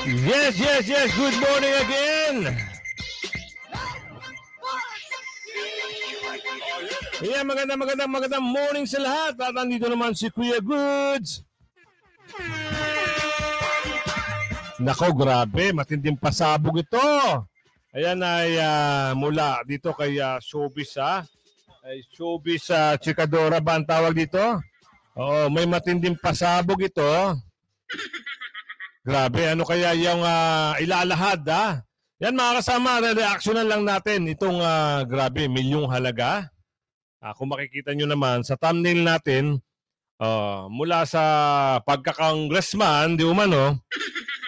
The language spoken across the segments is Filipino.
Yes, yes, yes. Good morning again. Yeah, magandang morning sa lahat. At nandito naman si Kuya Goods. Nako, grabe. Matinding pasabog ito. Ayan ay mula dito kay Showbiz, ha? Ay, Showbiz Chikadora ba ang tawag dito? Oo, may matinding pasabog ito. Grabe, ano kaya yung ilalahad, ha? Yan mga kasama, reactionan lang natin itong grabe, milyong halaga. Kung makikita nyo naman sa thumbnail natin, mula sa pagka-congressman, di umano,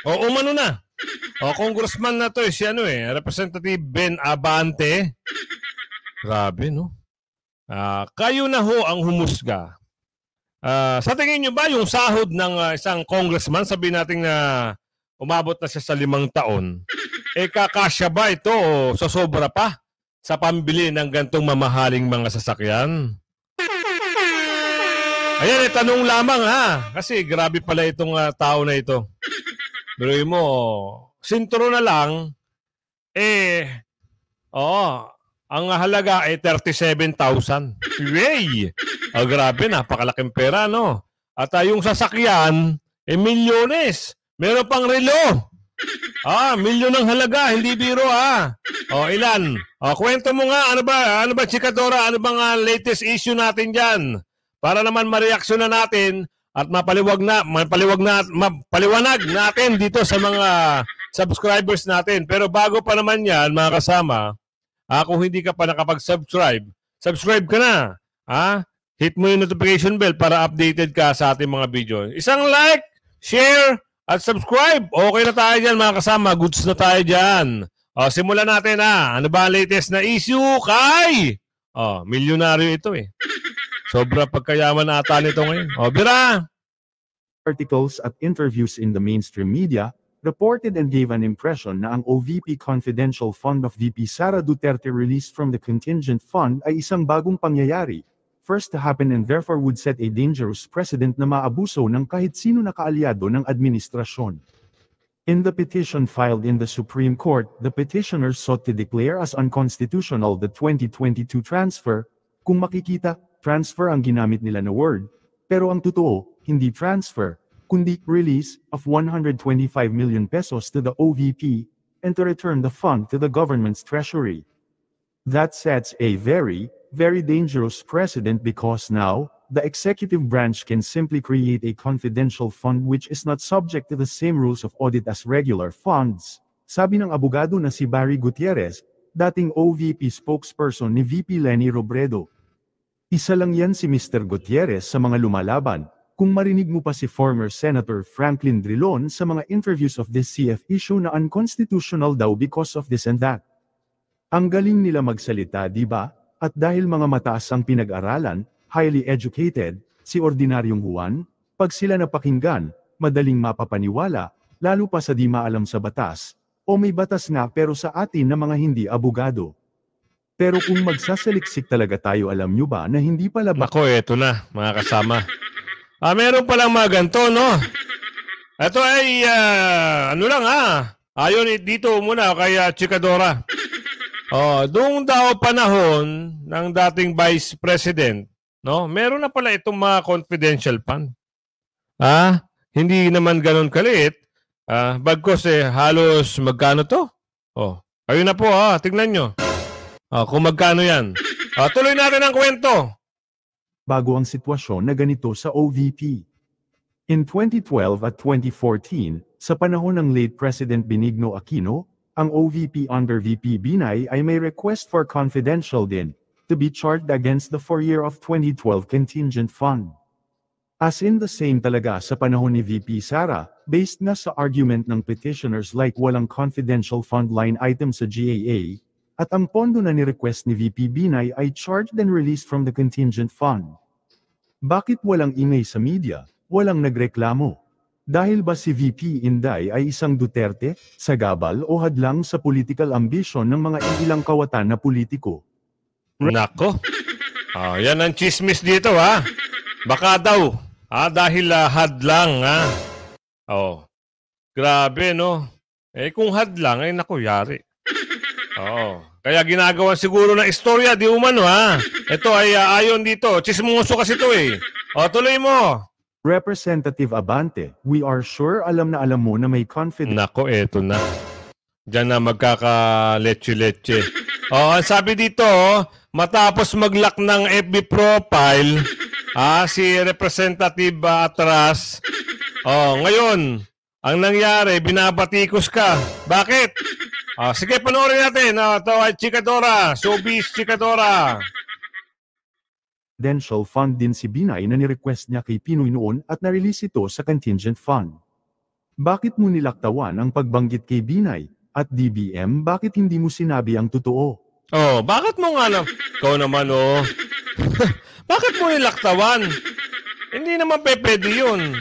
o umano na. Congressman na to, si Representative Ben Abante. Grabe, no? Kayo na ho ang humusga. Sa tingin nyo ba yung sahod ng isang congressman, sabihin natin na umabot na siya sa 5 taon, kakasya ba ito o sosobra pa sa pambili ng gantong mamahaling mga sasakyan? Ayan, tanong lamang ha. Kasi grabe pala itong tao na ito. Pero mo, sinturo na lang, ang halaga ay 37,000. Yay! Grabe, napakalaking pera, no? At yung sasakyan, milyones. Meron pang relo. Milyon ang halaga, hindi biro, ilan? Kwento mo nga, ano ba, Chikadora, ano bang latest issue natin dyan? Para naman mareaksyon na natin at mapaliwanag natin dito sa mga subscribers natin. Pero bago pa naman yan, mga kasama, kung hindi ka pa nakapag-subscribe, subscribe ka na. Hit mo yung notification bell para updated ka sa ating mga video. Isang like, share, at subscribe. Okay na tayo dyan, mga kasama. Goods na tayo dyan. Simulan natin, Ano ba ang latest na issue kay? Milyonaryo ito Sobra pagkayaman ata nito ngayon. Bira! Articles at interviews in the mainstream media reported and gave an impression na ang OVP Confidential Fund of VP Sara Duterte released from the contingent fund ay isang bagong pangyayari, first to happen and therefore would set a dangerous precedent na maabuso ng kahit sino na kaalyado ng administrasyon. In the petition filed in the Supreme Court, the petitioners sought to declare as unconstitutional the 2022 transfer. Kung makikita, transfer ang ginamit nila na word, pero ang totoo, hindi transfer, kundi release of 125 million pesos to the OVP, and to return the fund to the government's treasury. That sets a very, very dangerous precedent because now, the executive branch can simply create a confidential fund which is not subject to the same rules of audit as regular funds. Sabi ng abogado na si Barry Gutierrez, dating OVP spokesperson ni VP Leni Robredo. Isa lang yan si Mr. Gutierrez sa mga lumalaban. Kung marinig mo pa si former Senator Franklin Drilon sa mga interviews of this CF issue na unconstitutional daw because of this and that. Ang galing nila magsalita, di ba? At dahil mga mataas ang pinag-aralan, highly educated, si Ordinaryong Juan, pag sila napakinggan, madaling mapapaniwala, lalo pa sa di maalam sa batas, o may batas nga pero sa atin na mga hindi abogado. Pero kung magsasaliksik talaga tayo, alam nyo ba na hindi pala Nako, eto na, mga kasama. Meron palang mga ganito, no? Ito ay, ayon dito muna kay Chikadora. Doong daw panahon ng dating Vice President, no? Meron na pala itong mga confidential fund. Hindi naman ganun kaliit. Bagkos halos magkano to? Ayun na po, tingnan nyo. Kung magkano yan. Tuloy natin ang kwento. Bago ang sitwasyon na ganito sa OVP. In 2012 at 2014, sa panahon ng late President Benigno Aquino, ang OVP under VP Binay ay may request for confidential din, to be charged against the 4-year of 2012 contingent fund. As in the same talaga sa panahon ni VP Sara, based na sa argument ng petitioners like walang confidential fund line item sa GAA, at ang pondo na ni-request ni VP Binay ay charged and released from the contingent fund. Bakit walang ingay sa media, walang nagreklamo? Dahil ba si VP Inday ay isang Duterte, sagabal o hadlang sa political ambition ng mga ilang kawatan na politiko? Nako. Yan ang chismis dito, Baka daw, dahil hadlang, Grabe, no? Eh, kung hadlang, ay naku, yari. Oo. Kaya ginagawa siguro ng istorya, di umano, ha? Ito ay ayon dito. Chismoso kasi ito, eh. O, tuloy mo. Representative Abante, we are sure alam na alam mo na may confidence. Nako, eto na. Diyan na magkaka-leche-leche. O, ang sabi dito, matapos mag-lock ng FB profile, si Representative Atras, ngayon, ang nangyari, binabatikos ka. Bakit? Sige, panoorin natin. Ito ay Chikadora. Showbiz Chikadora. Confidential fund din si Binay na ni-request niya kay Pinoy noon at na-release ito sa contingent fund. Bakit mo nilaktawan ang pagbanggit kay Binay? At DBM, bakit hindi mo sinabi ang totoo? Bakit mo nga ikaw naman, bakit mo nilaktawan? Hindi naman pwede yun.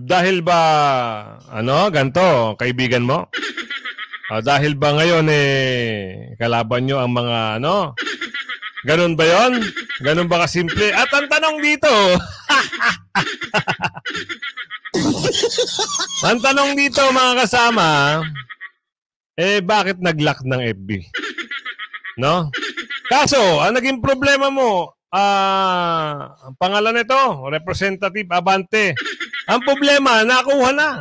Dahil ba, ganito, kaibigan mo? Dahil ba ngayon, kalaban nyo ang mga, ganun ba yon? Ganun ba kasimple? At ang tanong dito, ang tanong dito, mga kasama, bakit nag-lock ng FB? No? Kaso, ang naging problema mo, ang pangalan nito, Representative Abante. Ang problema, nakuha na.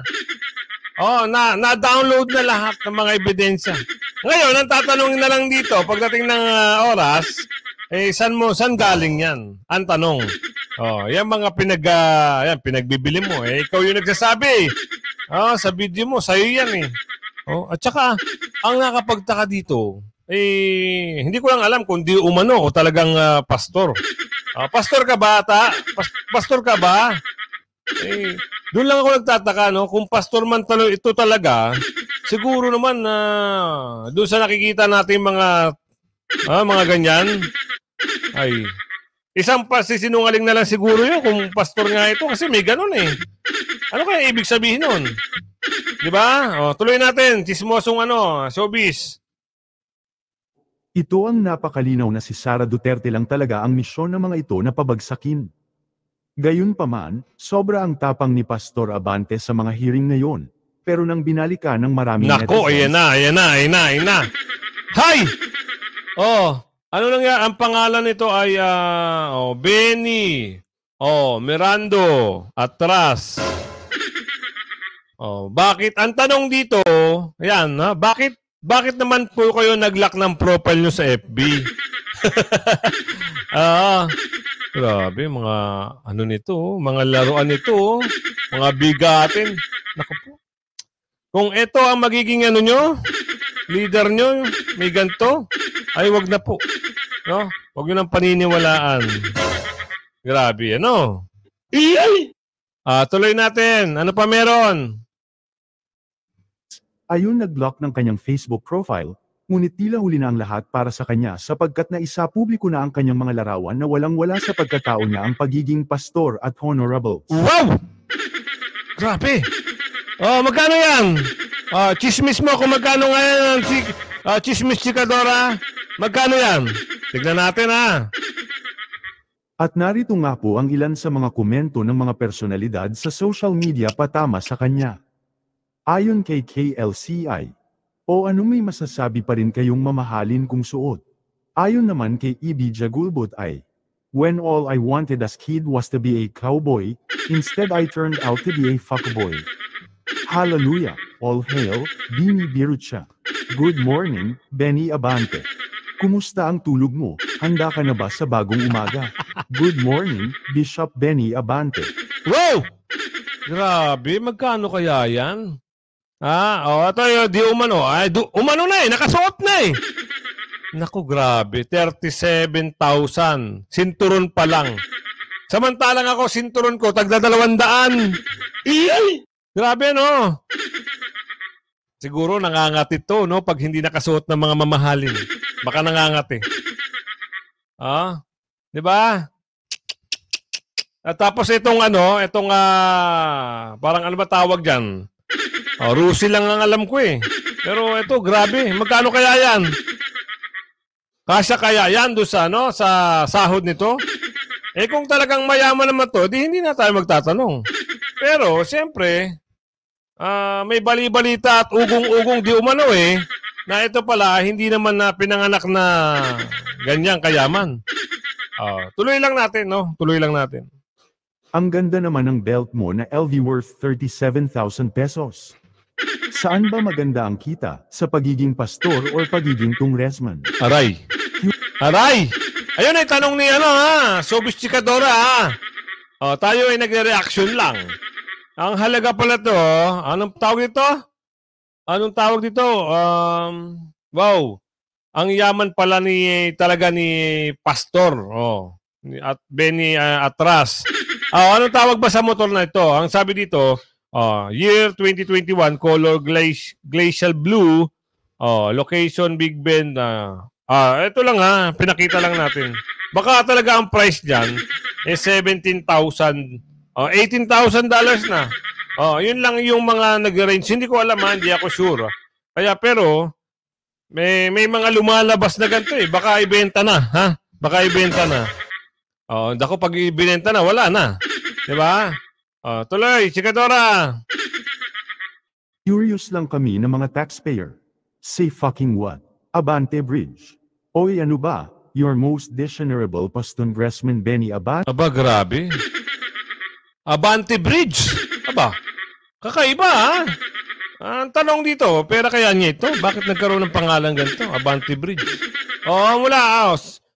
Na-download na lahat ng mga ebidensya. Ngayon, ang tatanungin na lang dito, pagdating ng oras, saan galing yan? Ang tanong. Yan mga pinagbibili mo. Ikaw yung nagsasabi. Sa video mo, sa'yo yan eh. At saka, ang nakapagtaka dito, hindi ko lang alam kung di umano o talagang pastor. Pastor ka ba, Pastor ka ba? Doon lang ako nagtataka, no? Kung pastor man ito talaga, siguro naman doon sa nakikita natin mga ganyan, isang pasisinungaling na lang siguro yun kung pastor nga ito kasi may ganun eh. Ano kaya ibig sabihin nun? Di ba? Tuloy natin, chismosong showbiz. Ito ang napakalinaw na si Sara Duterte lang talaga ang misyon ng mga ito na pabagsakin. Gayunpaman, sobra ang tapang ni Pastor Abante sa mga hearing ngayon, pero nang binalikan ng maraming nako, ayan na. Hay! Ano lang yan? Ang pangalan nito ay Benny, Mirando, Atras. Bakit? Ang tanong dito, ayan, bakit naman po kayo nag-lock ng profile nyo sa FB? Grabe, mga mga laruan nito, mga bigatin. Naku po. Kung ito ang magiging leader nyo, may ganito, ay wag na po. No? Wag nyo nang paniniwalaan. Grabe, tuloy natin. Ano pa meron? Ayun nag-lock ng kanyang Facebook profile, ngunit tila huli na ang lahat para sa kanya sapagkat naisa publiko na ang kanyang mga larawan na walang-wala sa pagkatao niya ang pagiging pastor at honorable. Wow! Grabe! Magkano yan? Chismis mo kung magkano ngayon chismis Chikadora. Magkano yan? Tignan natin At narito nga po ang ilan sa mga komento ng mga personalidad sa social media patama sa kanya. Ayon kay KLCI, ano may masasabi pa rin kayong mamahalin kung suot? Ayon naman kay E.B. Jagulbot ay, when all I wanted as kid was to be a cowboy, instead I turned out to be a fuckboy. Hallelujah, all hail, Bini Birucha. Good morning, Benny Abante. Kumusta ang tulog mo? Handa ka na ba sa bagong umaga? Good morning, Bishop Benny Abante. Wow! Grabe, magkano kaya yan? Ito di umano. Umano na nakasuot na Naku, grabe. 37,000. Sinturon pa lang. Samantalang ako, sinturon ko, tagda 200. Grabe, no? Siguro nangangati to, no? Pag hindi nakasuot ng mga mamahalin. Baka nangangati. Di ba? At tapos itong parang ano ba tawag dyan? Rusi lang ang alam ko Pero ito, grabe. Magkano kaya yan? Kasya kaya yan doon sa sahod nito? Kung talagang mayaman naman to, di hindi na tayo magtatanong. Pero, siyempre, may bali-balita at ugong-ugong di umano na ito pala hindi naman na pinanganak na ganyang kayaman. Tuloy lang natin, no? Tuloy lang natin. Ang ganda naman ng belt mo na LV worth 37,000 pesos. Saan ba maganda ang kita? Sa pagiging pastor or pagiging congressman? Aray! Aray! Ayun ay tanong ni Sophisticadora tayo ay nagre-reaction lang. Ang halaga pala to, anong tawag dito? Anong tawag dito? Wow! Ang yaman pala talaga ni Pastor. At Benny Atras. Anong tawag ba sa motor na ito? Ang sabi dito, year 2021, color glacial blue, location Big Bend. Ito lang pinakita lang natin. Baka talaga ang price dyan 17,000, $18,000 na. Yun lang yung mga nag-range. Hindi ko alam hindi ako sure. Kaya pero, may mga lumalabas na ganito Baka ibenta na, Baka ibenta na. Dako pag ibenta na, wala na. Diba? Tuloy, Chikadora. Curious lang kami ng mga taxpayer. Say fucking what? Abante Bridge. Oy ano ba? Your most dishonorable Congressman Benny Abante. Aba, grabe. Abante Bridge. Aba, kakaiba Ang tanong dito, pera kaya niya ito? Bakit nagkaroon ng pangalan ganito? Abante Bridge.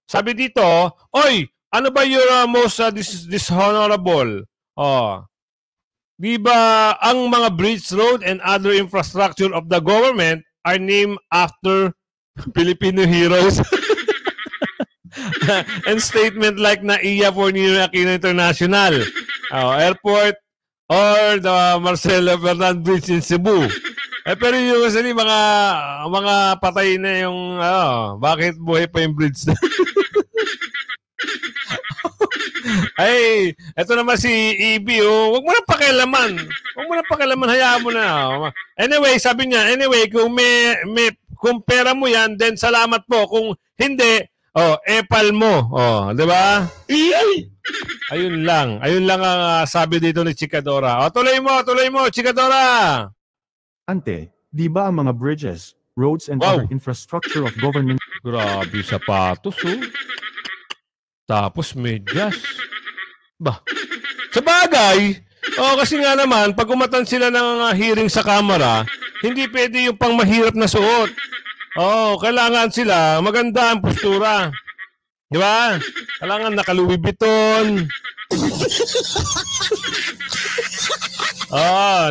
Sabi dito, oy, ano ba your most dishonorable? Di ba ang mga bridge, road, and other infrastructure of the government are named after Filipino heroes? And statement like NAIA for Ninoy Aquino International Airport or the Marcelo Fernandez Bridge in Cebu. Pero usually mga patay na yung bakit buhay pa yung bridge na? Ay, eto naman si EB, huwag mo na pakialaman. Huwag mo na pakialaman, hayaan mo na. Anyway, sabi niya, kung pera mo yan, then salamat po. Kung hindi, epal mo. Di ba? Ayun lang ang sabi dito ni Chikadora. Tuloy mo, Chikadora. Ante, di ba ang mga bridges, roads, and other infrastructure of government? Grabe sapatos, Tapos medyas. Sa bagay, kasi nga naman, pag umatan sila ng hearing sa kamera, hindi pwede yung pang mahirap na suot. Kailangan sila, maganda ang postura. Di ba? Kailangan naka-Louis Vuitton.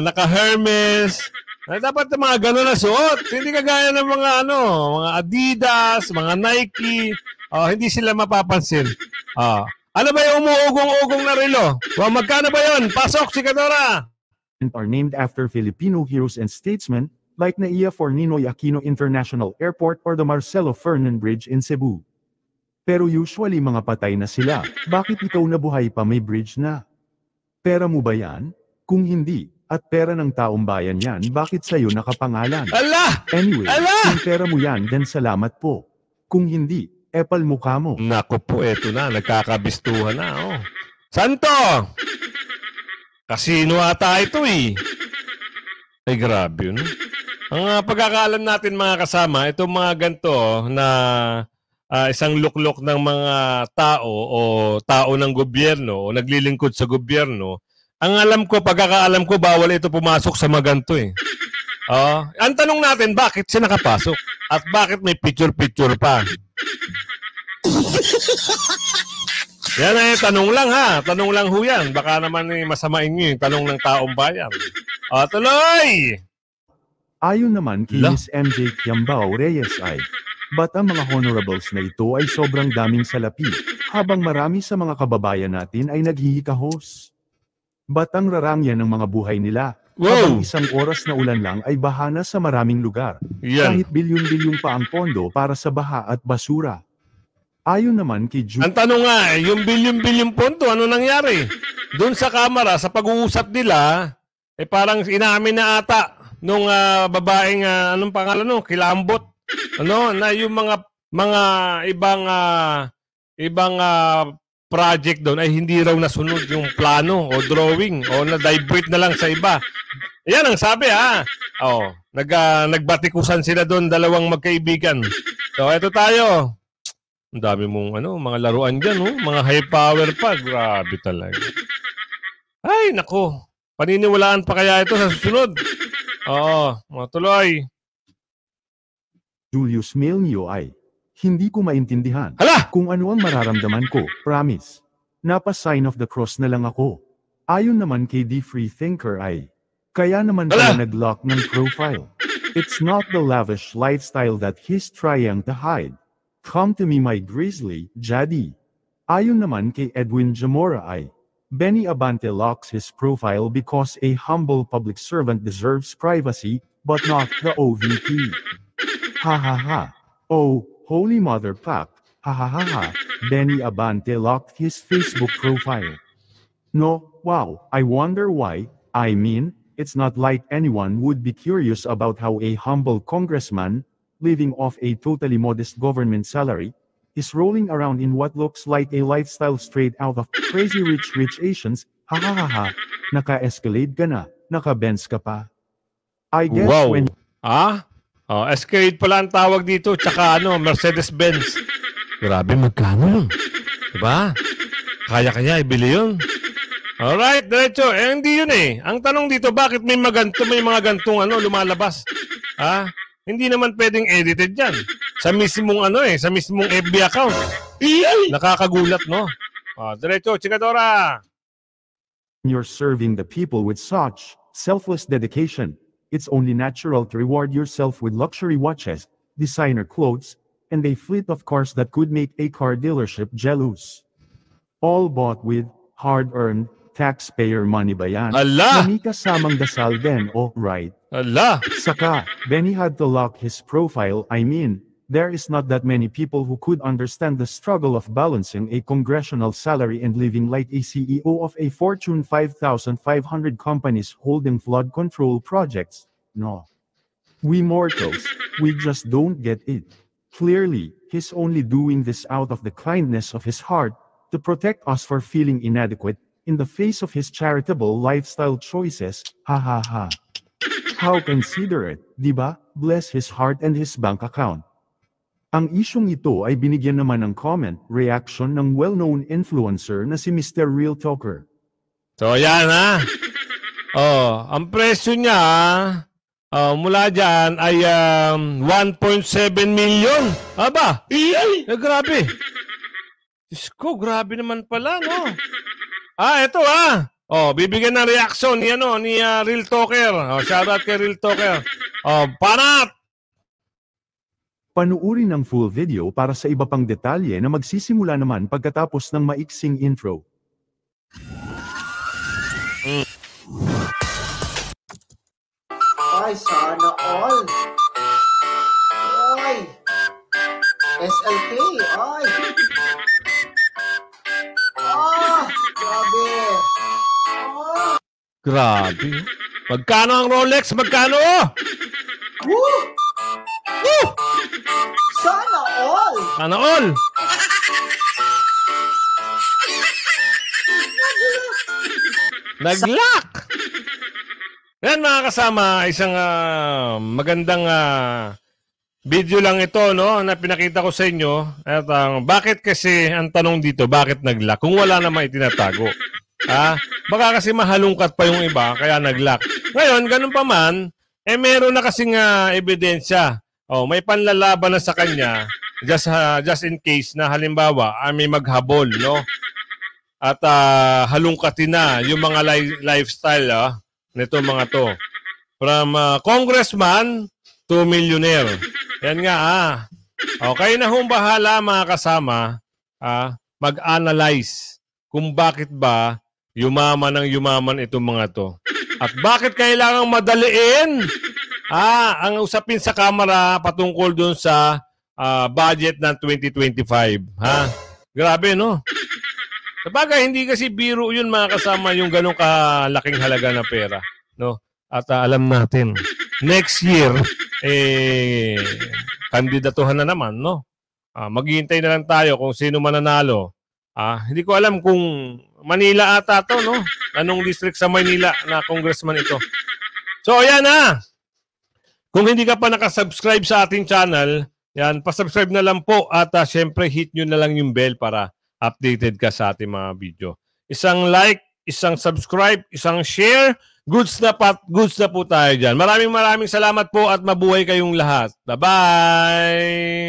Naka-Hermes. Dapat mga gano'n na suot. Hindi kagaya ng mga mga Adidas, mga Nike. Hindi sila mapapansin. Ano ba yung umuugong-ugong na relo? Magkano ba yun? Pasok, Chikadora! Are named after Filipino heroes and statesmen like NAIA for Ninoy Aquino International Airport or the Marcelo Fernandez Bridge in Cebu. Pero usually mga patay na sila. Bakit ikaw nabuhay pa may bridge na? Pera mo ba yan? Kung hindi, at pera ng taong bayan yan, bakit sa'yo nakapangalan? Ala! Anyway, Ala! kung pera mo yan, then salamat po. Kung hindi, epal mukha mo. Naku po, eto na. Nagkakabistuhan na. Santo! Kasino ata ito Ay, grabe yun. Ang pagkakaalam natin mga kasama, itong mga ganito na isang luklok ng mga tao o tao ng gobyerno o naglilingkod sa gobyerno, ang pagkakaalam ko, bawal ito pumasok sa mga ganito ang tanong natin, bakit siya nakapasok? At bakit may picture-picture pa? Yan tanong lang Tanong lang ho yan. Baka naman masamain nyo yung tanong ng taong bayan. Tuloy! Ayon naman kay Ms. MJ Kiambao Reyes ba't ang mga honorables na ito ay sobrang daming salapi, habang marami sa mga kababayan natin ay naghihikahos? Ba't ang rarangya ng mga buhay nila? Habang isang oras na ulan lang ay bahana sa maraming lugar. Kahit bilyon-bilyon pa ang pondo para sa baha at basura. Ayon naman kay Ang tanong nga, yung bilyon-bilyon pondo, ano nangyari? Doon sa kamera, sa pag-uusap nila, parang inamin na ata nung babaeng, anong pangalan Kilambot. Na yung mga ibang project doon ay hindi raw nasunod yung plano o drawing o na-divert na lang sa iba. Yan ang sabi ha. Oh, nagbatikusan sila doon, dalawang magkaibigan. So ito tayo. Ang dami mong mga laruan diyan, oh. Mga high power pa, grabe talaga. Ay, nako. Paniniwalaan pa kaya ito sa susunod? Oo, matuloy. Julius Milnio ay, hindi ko maintindihan. Hala! Kung ano ang mararamdaman ko, promise. Napa-sign of the cross na lang ako. Ayon naman kay The Free Thinker ay, kaya naman pala nag-lock ng profile. It's not the lavish lifestyle that he's trying to hide. Come to me my grizzly, Jadi. Ayon naman kay Edwin Jamora ay, Benny Abante locks his profile because a humble public servant deserves privacy, but not the OVP. Ha ha ha. Oh, Holy Mother Pack. Ha ha ha ha. Benny Abante locked his Facebook profile. No, wow, I wonder why. I mean, it's not like anyone would be curious about how a humble congressman, living off a totally modest government salary, is rolling around in what looks like a lifestyle straight out of Crazy Rich Asians. Ha ha ha ha. Naka-Escalade ka na, naka-Benz ka pa. I guess wow. when... Oh, Escalade pala ang tawag dito, tsaka Mercedes-Benz. Grabe, magkano? Diba? Kaya-kaya, ibili yun. Alright, diretso. Hindi yun eh. Ang tanong dito, bakit may mga gantong lumalabas? Hindi naman pwedeng edited yan. Sa mismong sa mismong FB account. Nakakagulat, no? Diretso, Chikadora. You're serving the people with such selfless dedication. It's only natural to reward yourself with luxury watches, designer clothes, and a fleet of cars that could make a car dealership jealous. All bought with hard-earned, taxpayer money ba yan? Allah! May kasamang dasal din, oh, right. Allah! Saka, Benny had to lock his profile. I mean, there is not that many people who could understand the struggle of balancing a congressional salary and living like a CEO of a Fortune 5,500 companies holding flood control projects. No. We mortals, we just don't get it. Clearly, he's only doing this out of the kindness of his heart, to protect us for feeling inadequate, in the face of his charitable lifestyle choices. Ha ha ha. How considerate, diba? Bless his heart and his bank account. Ang isyong ito ay binigyan naman ng comment, reaction ng well-known influencer na si Mr. Real Talker. So yan ang presyo niya mula dyan ay 1.7 million. Aba, grabe. Diyos ko, grabe naman pala, no? Ito bibigyan ng reaction ni Real Talker. Shoutout kay Real Talker. Panat! Panuuri ng full video para sa iba pang detalye na magsisimula naman pagkatapos ng maiksing intro. Ay, sana all! Ay! SLK! Ay! Grabe! Grabe. Magkano ang Rolex? Magkano? Woo! Woo! Sana all! Sana all! Nag-lock! Yan mga kasama, isang magandang video lang ito, no, na pinakita ko sa inyo. At bakit kasi ang tanong dito, bakit nag-lock? Kung wala naman itinatago. Baka kasi mahalungkat pa yung iba, kaya nag-lock. Ngayon, ganun pa man, meron na kasing ebidensya. May panlalaban na sa kanya, just in case na halimbawa, may maghabol, no? At halungkatin na yung mga lifestyle nito mga to. From congressman to millionaire. Yan nga Okay na hong bahala mga kasama mag-analyze kung bakit ba yumaman itong mga to. At bakit kailangang madaliin ang usapin sa Kamara patungkol dun sa budget ng 2025. Grabe, no? Sabagay, hindi kasi biro yun mga kasama yung ganong kalaking halaga na pera, no? At alam natin, next year, kandidatuhan na naman, no? Maghihintay na lang tayo kung sino mananalo. Hindi ko alam kung Manila ata to, no? Anong district sa Manila na congressman ito? So, ayan na. Kung hindi ka pa nakasubscribe sa ating channel, yan, pasubscribe na lang po at syempre hit nyo na lang yung bell para updated ka sa ating mga video. Isang like, isang subscribe, isang share, goods na po tayo dyan. Maraming salamat po at mabuhay kayong lahat. Bye-bye!